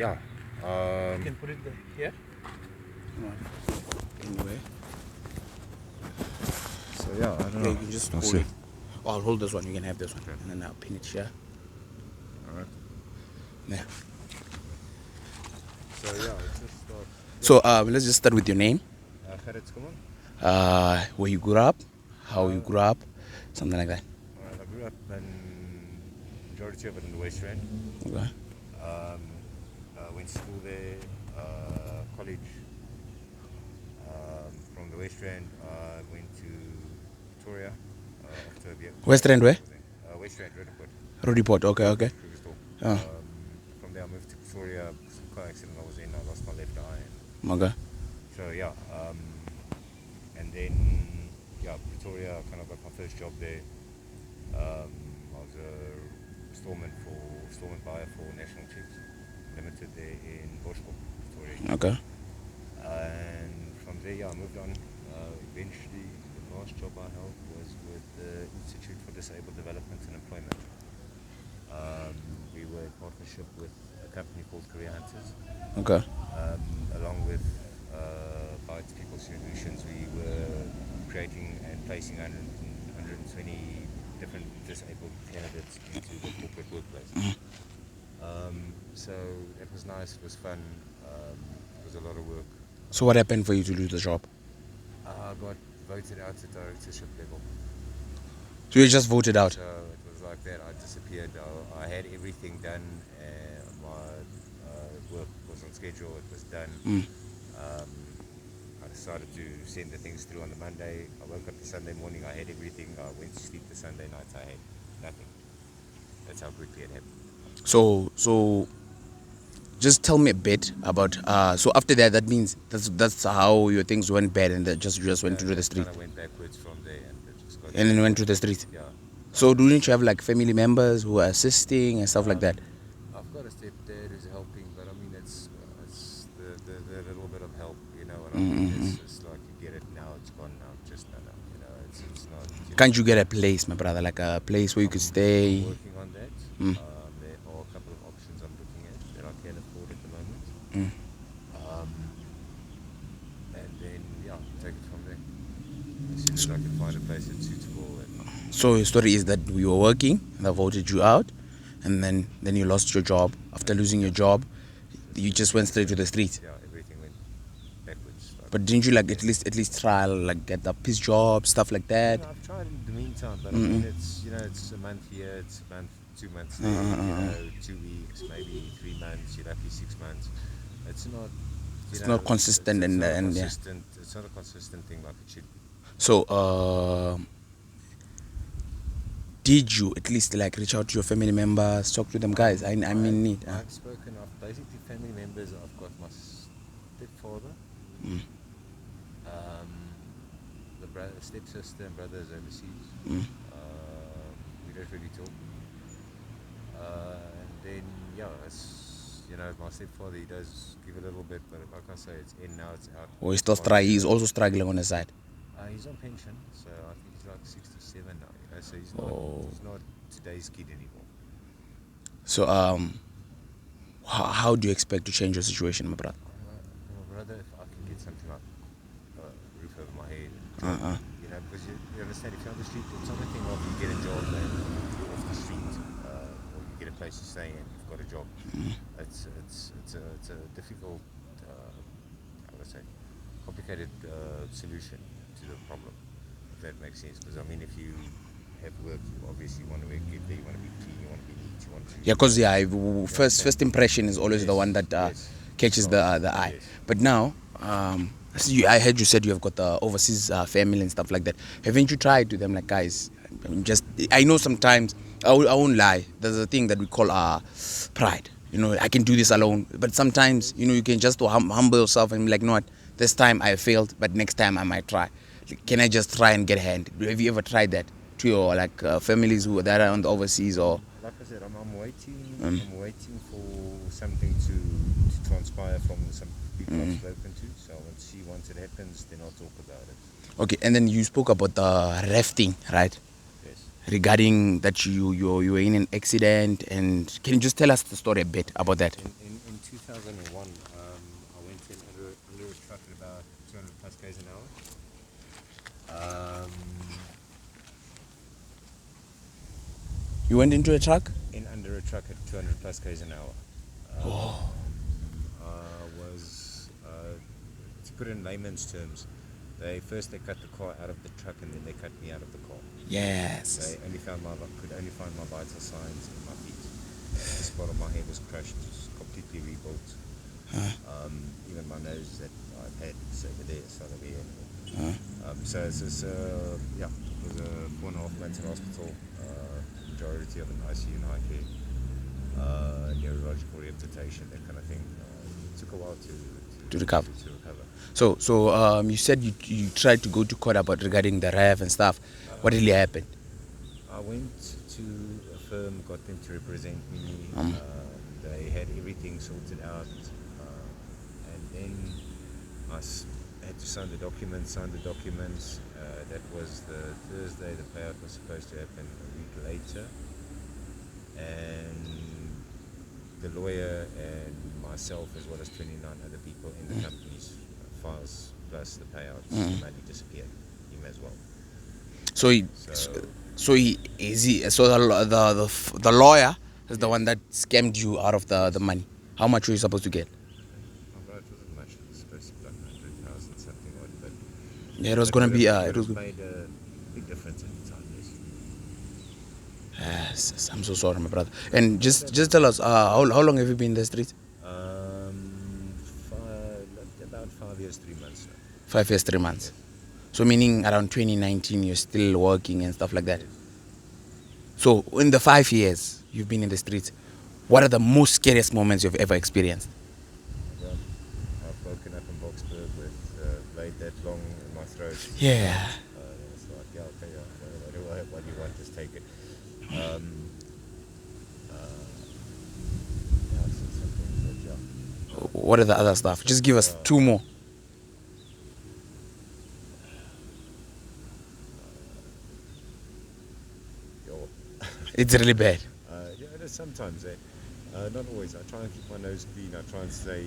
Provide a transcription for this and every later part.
Yeah. You can put it here. Anyway. So yeah, I don't Yeah, know. you can just I'll hold see. it. Oh, I'll hold this one. You can have this one. And then I'll pin it here. Alright. Yeah. So yeah, let's just start. So let's just start with your name. Gerrit, come on. Where you grew up, how you grew up, something like that. I grew up in majority of it in the West Rand. Okay. Went to school there, college. From the West Rand, I went to Victoria after the West Rand where? West Rand, Redport. Rodiport. Okay, okay. Um, from there, I moved to Victoria. Some car accident I was in. I lost my left eye. Okay. So yeah, and then Victoria. I kind of got my first job there. I was a storeman buyer for National Chips Limited there in Boschkop, Victoria. Okay. And from there, I moved on. Eventually, the last job I held was with the Institute for Disabled Development and Employment. We were in partnership with a company called Career Hunters. Okay. Along with Bytes People Solutions, we were creating and placing 120 different disabled candidates into the corporate workplace. So it was nice, it was fun, it was a lot of work. So what happened for you to lose the job? I got voted out at directorship level. So you just voted out? So it was like that, I disappeared. I had everything done, my work was on schedule, it was done. I decided to send the things through on the Monday. I woke up the Sunday morning, I had everything. I went to sleep the Sunday night, I had nothing. That's how quickly it happened. So just tell me a bit about so after that means that's how your things went bad and that you just went to the street. I went backwards from there and it just got. And then went to the street. Yeah. So don't you have like family members who are assisting and stuff like that? I've got a stepdad who's helping, but I mean it's the little bit of help, you know what I mean? It's like you get it now, it's gone now, just now, you know, it's not. Can't you get a place, my brother, like a place where you could stay? I'm working on that. There are a couple of options I'm looking at that I can afford at the moment. And then take it from there. As soon as I can find a place that's suitable. So your story is that you were working, and they voted you out, and then you lost your job. After losing your job, you just went straight to the street. Yeah, everything went backwards. But didn't you like at least try like get a piece job, stuff like that? I've tried in the meantime, but I mean it's a month here, it's a month, 2 months there, 2 weeks, maybe 3 months, you're lucky 6 months. It's not. It's not consistent it's not and consistent. It's not a consistent thing like it should be. So did you at least like reach out to your family members, talk to them, guys? I'm in need. I've spoken of basically family members. I've got my stepfather, the stepsister and brothers overseas. We don't really talk. And then it's my stepfather, he does give a little bit, but like I say, it's in now, it's out. Or he's also struggling on the side. He's on pension, so I think he's like 67 now. So he's not today's kid anymore. So how do you expect to change your situation, my brother? My brother, if I can get something like a roof over my head, because you understand, if you're on the street, it's not a thing of you get a job and you're off the street, or you get a place to stay and you've got a job. It's a difficult, how would I say, complicated solution to the problem, if that makes sense. Because I mean, if you have work, you obviously want to get there, you want to be clean, you want to be neat, you want to. Yeah, because first impression is always the one that catches the eye. Yes. But now, I heard you said you have got the overseas family and stuff like that. Haven't you tried to them like, guys? I know sometimes I won't lie. There's a thing that we call pride. I can do this alone. But sometimes you can just humble yourself and be like, no, what? This time I failed, but next time I might try. Can I just try and get a hand? Have you ever tried that to your families that are on the overseas or? Like I said, I'm waiting. I'm waiting for something to transpire from some people I've spoken to. So once it happens, then I'll talk about it. Okay, and then you spoke about the rafting, right? Yes. Regarding that you were in an accident, and can you just tell us the story a bit about that? In 2001, I went in under a truck at about 200 plus k's an hour. You went into a truck? In under a truck at 200 plus k's an hour. To put it in layman's terms, they cut the car out of the truck and then they cut me out of the car. Yes. They could only find my vital signs in my feet. This part of my head was crushed, completely rebuilt. Even my nose that I've had is over there, it's not over here anymore. So it was a 4.5 months in hospital, majority of an ICU and high care, neurological rehabilitation, that kind of thing. It took a while to recover. To recover. So you said you tried to go to court about regarding the rev and stuff. What really happened? I went to a firm, got them to represent me. They had everything sorted out, and then I had to sign the documents. That was the Thursday. The payout was supposed to happen a week later, and the lawyer and myself, as well as 29 other people in the company's files, plus the payouts, money disappeared. Him as well. The lawyer is the one that scammed you out of the money. How much were you supposed to get? It wasn't much. It was supposed to be like 100,000 something odd, but Yeah, it was gonna be. it made a big difference at the time. Yes. Yes, I'm so sorry, my brother. And just tell us, how long have you been in the street? About 5 years, 3 months now. 5 years, 3 months. So meaning around 2019, you're still working and stuff like that. So in the 5 years you've been in the streets, what are the most scariest moments you've ever experienced? Well, I've woken up in Boxburg with blade that long in my throat. Yeah. It's like, yeah, okay, what do you want? Just take it. What are the other stuff? Just give us 2 more. It's really bad. Yeah, it is sometimes. Not always. I try and keep my nose clean. I try and say,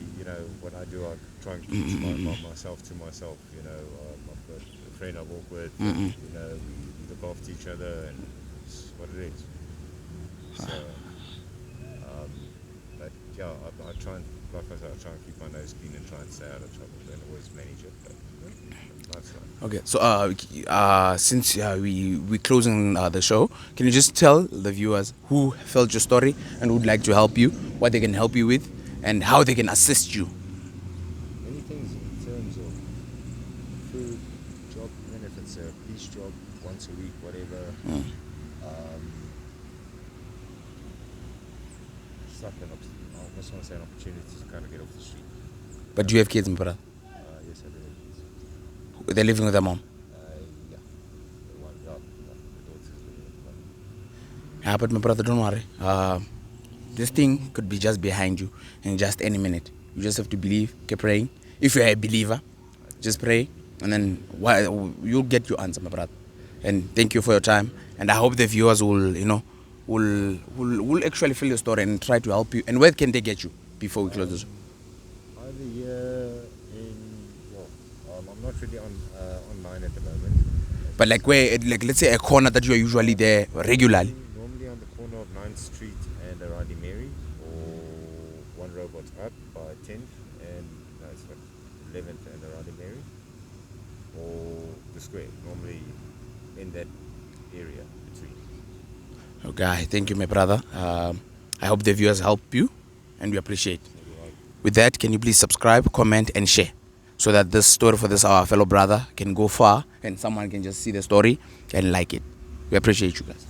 what I do, I try and keep myself to myself. I've got a friend I walk with. We look after each other, and it's what it is. So, but yeah, I try and, like I said, I try and keep my nose clean and try and stay out of trouble. Don't always manage it, but life's life. Okay, so since we're closing the show, can you just tell the viewers who felt your story and would like to help you, what they can help you with, and how they can assist you? Many things in terms of food, job, even if it's a police job, once a week, whatever. It's like I almost want to say an opportunity to kind of get off the street. But do you have kids, my brother? Yes, I do. They're living with their mom? Yeah. The daughter's living with mom. Yeah, but my brother, don't worry. This thing could be just behind you in just any minute. You just have to believe, keep praying. If you're a believer, just pray, and then you'll get your answer, my brother. And thank you for your time. And I hope the viewers will actually feel your story and try to help you. And where can they get you before we close this? Either here I'm not really online at the moment. But like where, like let's say a corner that you are usually there regularly. Normally on the corner of 9th Street and Aradi Mary, or one robot up by 10th and 11th and Aradi Mary, or the square. Normally in that area between. Okay, thank you, my brother. I hope the viewers help you, and we appreciate. With that, can you please subscribe, comment, and share, so that this story for this our fellow brother can go far, and someone can just see the story and like it. We appreciate you guys.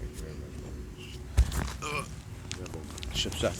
Thank you very much. Sure.